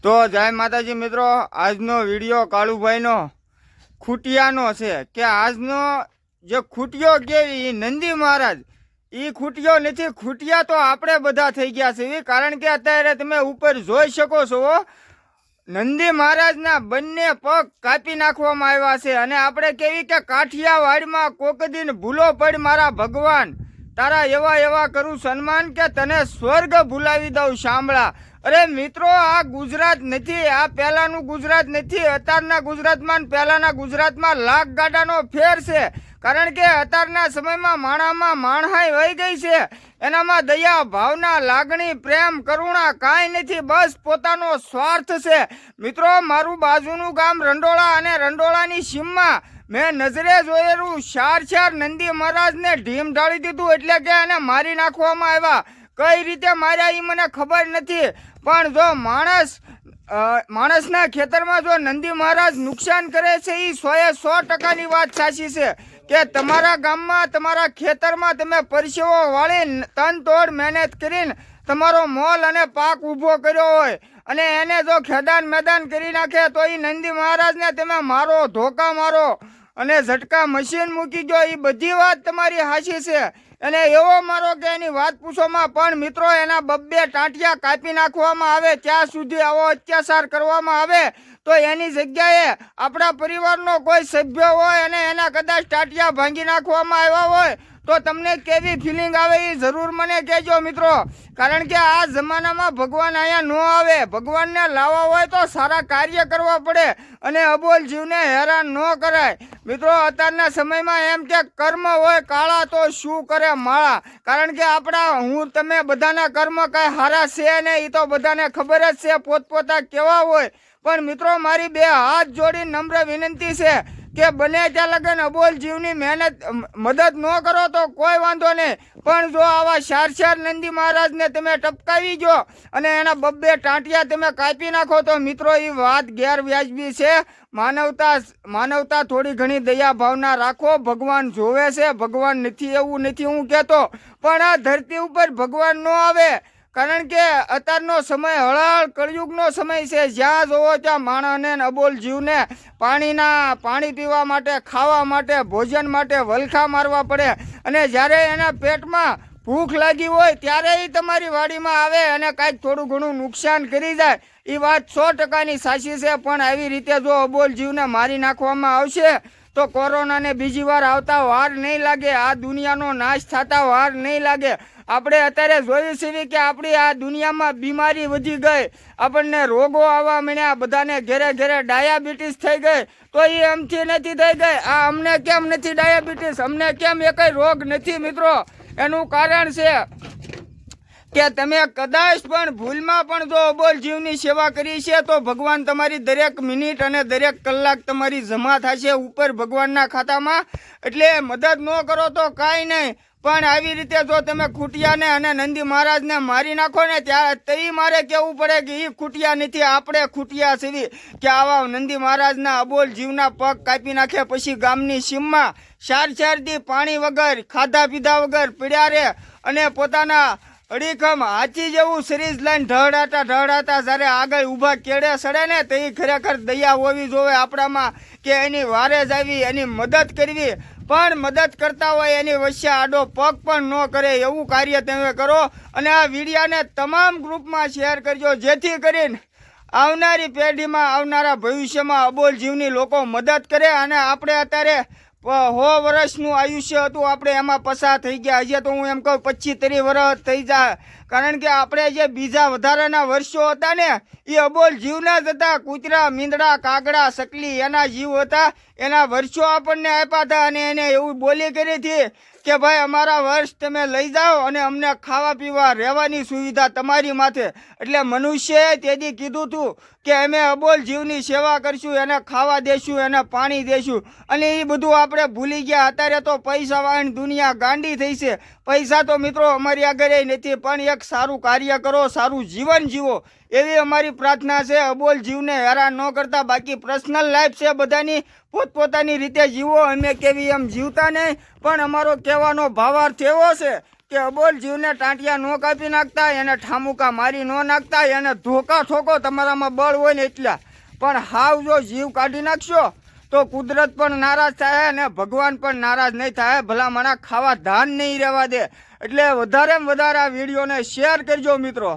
તો જય માતાજી મિત્રો, આજનો વિડીયો કાળુભાઈનો ખૂટિયાનો છે કે આજનો જે ખૂટિયો કે એ નંદી મહારાજ એ ખૂટિયો નથી. ખૂટિયા તો આપણે બધા થઈ ગયા છે, કારણ કે અત્યારે તમે ઉપર જોઈ શકો છો નંદી મહારાજના બંને પગ કાપી નાખવામાં આવ્યા છે. અને આપણે કેવી કે કાઠિયાવાડમાં કોકદીન ભૂલો પડ મારા ભગવાન, તારા એવા એવા કરું સન્માન કે તને સ્વર્ગ ભૂલાવી દઉં સાંભળા. અરે મિત્રો, આ ગુજરાત નથી, આ પહેલાનું ગુજરાત નથી. અત્યારના ગુજરાતમાં પહેલાના ગુજરાતમાં લાખ ગાડાનો ફેર છે. કારણ કે અત્યારના સમયમાં માણામાં માણહાઈ વહી ગઈ છે. એનામાં દયા, ભાવના, લાગણી, પ્રેમ, કરુણા કાંઈ નથી, બસ પોતાનો સ્વાર્થ છે. મિત્રો, મારું બાજુનું ગામ રંડોળા, અને રંડોળાની સીમમાં મેં નજરે જોયેલું ચાર નંદી મહારાજને ઢીમ ઢાળી દીધું, એટલે કે એને મારી નાખવામાં આવ્યા. કઈ રીતે માર્યા એ મને ખબર નથી, પણ જો માણસના ખેતરમાં જો નંદી મહારાજ નુકસાન કરે છે એ 100% વાત સાચી છે કે તમારા ગામમાં, તમારા ખેતરમાં તમે પરસેવો વાળી તન તોડ મહેનત કરીને તમારો મોલ અને પાક ઊભો કર્યો હોય અને એને જો ખેદાન મેદાન કરી નાખે તો એ નંદી મહારાજને તમે મારો, ધોકા મારો અને ઝટકા મશીન મૂકી ગયો, એ બધી વાત તમારી સાચી છે. અને એવો મારો કે એની વાત પૂછોમાં, પણ મિત્રો એના બબ્બે ટાંટિયા કાપી નાખવામાં આવે, ત્યાં સુધી આવો અત્યાચાર કરવામાં આવે તો એની જગ્યાએ આપણા પરિવારનો કોઈ સભ્ય હોય અને એના કદાચ ટાંટિયા ભાંગી નાખવામાં આવ્યા હોય તો તમને કેવી ફિલિંગ આવે એ જરૂર મને કહેજો મિત્રો. કારણ કે આ જમાનામાં ભગવાન અહીંયા ન આવે. ભગવાનને લાવવા હોય તો સારા કાર્ય કરવા પડે અને અબોલ જીવને હેરાન ન કરાય. મિત્રો, અત્યારના સમયમાં એમ કે કર્મ હોય કાળા તો શું કરે માળા. કારણ કે હું તમે બધાના કર્મ કાંઈ હારા છે ને એ તો બધાને ખબર જ છે, પોતપોતા કેવા હોય. પણ મિત્રો, મારી બે હાથ જોડી નમ્ર વિનંતી છે કે બને ત્યાં લગન અબોલ જીવની મદદ ન કરો તો કોઈ વાંધો નહીં, પણ જો આવા ચાર નંદી મહારાજને તમે ટપકાવી ગયો અને એના બબ્બે ટાંટિયા તમે કાપી નાખો તો મિત્રો એ વાત ગેરવ્યાજબી છે. માનવતા થોડી ઘણી દયા ભાવના રાખો. ભગવાન જોવે છે, ભગવાન નથી એવું નથી હું કહેતો, પણ આ ધરતી ઉપર ભગવાન ન આવે. કારણ કે અત્યારનો સમય હળાળ કળયુગનો સમય છે, જ્યાં જોવો ત્યાં માણસને અબોલ જીવને પાણી પીવા માટે, ખાવા માટે, ભોજન માટે વલખા મારવા પડે. અને જ્યારે એના પેટમાં ભૂખ લાગી હોય ત્યારે એ તમારી વાડીમાં આવે અને કાંઈક થોડું ઘણું નુકસાન કરી જાય, એ વાત 100%ની સાચી છે. પણ આવી રીતે જો અબોલ જીવને મારી નાખવામાં આવશે તો કોરોનાને બીજી વાર આવતા વાર નહીં લાગે, આ દુનિયાનો નાશ થતા વાર નહીં લાગે. આપણે અત્યારે જોયું છે કે આપણી આ દુનિયામાં બીમારી વધી ગઈ, આપણને રોગો આવવા માંડ્યા, બધાને ઘેરે ઘેરે ડાયાબિટીસ થઈ ગઈ. તો એ એમથી નથી થઈ ગઈ. આ અમને કેમ નથી ડાયાબિટીસ, અમને કેમ એ કઈ રોગ નથી મિત્રો? એનું કારણ છે કે તમે કદાચ પણ ભૂલમાં પણ જો અબોલ જીવની સેવા કરી છે તો ભગવાન તમારી દરેક મિનિટ અને દરેક કલાક તમારી જમા થશે ઉપર ભગવાનના ખાતામાં. એટલે મદદ ન કરો તો કાંઈ નહીં, પણ આવી રીતે જો તમે ખૂટિયાને અને નંદી મહારાજને મારી નાખો ને ત્યારે તઈ મારે કહેવું પડે કે એ ખૂટિયા નથી, આપણે ખૂટિયા છીએ. કે આવા નંદી મહારાજના અબોલ જીવના પગ કાપી નાખે પછી ગામની સીમમાં 4 દી પાણી વગર, ખાધા પીધા વગર પીડ્યા રે અને પોતાના અડીખમ હાથી જેવું શરીર લઈને ઢળાતા જ્યારે આગળ ઊભા કેળે સડે ને તો એ ખરેખર દયા હોવી જોવે આપણામાં કે એની વારે જ આવી એની મદદ કરવી. પણ મદદ કરતા હોય એની વચ્ચે આડો પગ પણ ન કરે એવું કાર્ય તમે કરો. અને આ વિડીયાને તમામ ગ્રુપમાં શેર કરજો, જેથી કરીને આવનારી પેઢીમાં, આવનારા ભવિષ્યમાં અબોલ જીવની લોકો મદદ કરે. અને આપણે અત્યારે 100 વર્ષનું આયુષ્ય હતું, આપણે એમાં પસાર થઈ ગયા. હજી તો હું એમ કહું 25-30 વર્ષ થઈ જાય. કારણ કે આપણે જે બીજા વધારાના વર્ષો હતા ને એ અબોલ જીવના જ હતા. કૂતરા, મીંદડા, કાગડા, સકલી એના જીવ હતા, એના વર્ષો આપણને આપ્યા હતા. અને એને એવું બોલી કરી હતી કે ભાઈ અમારા વર્ષ તમે લઈ જાઓ અને અમને ખાવા પીવા રહેવાની સુવિધા તમારી માથે. એટલે મનુષ્યએ તેથી કીધું હતું કે અમે અબોલ જીવની સેવા કરશું, એને ખાવા દેશું, એને પાણી દેશું. અને એ બધું આપણે ભૂલી ગયા. અત્યારે તો પૈસા વાળી દુનિયા ગાંડી થઈ છે. પૈસા તો મિત્રો અમારી આગળ નથી, પણ એક સારું કાર્ય કરો, સારું જીવન જીવો એવી અમારી પ્રાર્થના છે. અબોલ જીવને હેરાન ન કરતા. બાકી પર્સનલ લાઈફ છે બધાની, પોતપોતાની રીતે જીવો. અમે કેવી એમ જીવતા નહીં, પણ અમારો કહેવાનો ભાવાર્થ એવો છે કે અબોલ જીવને ટાંટિયા ન કાપી નાખતા, એને ઠામુકા મારી ન નાખતા, એને ધોકા ઠોકો તમારામાં બળ હોય ને એટલા. પણ હાવ જો જીવ કાઢી નાખશો તો કુદરત પણ નારાજ થાય અને ભગવાન પણ નારાજ નહીં થાય. ભલા માણા ખાવા ધાન નહીં રહેવા દે. એટલે વધારે વધારે આ વિડીયોને શેર કરજો મિત્રો.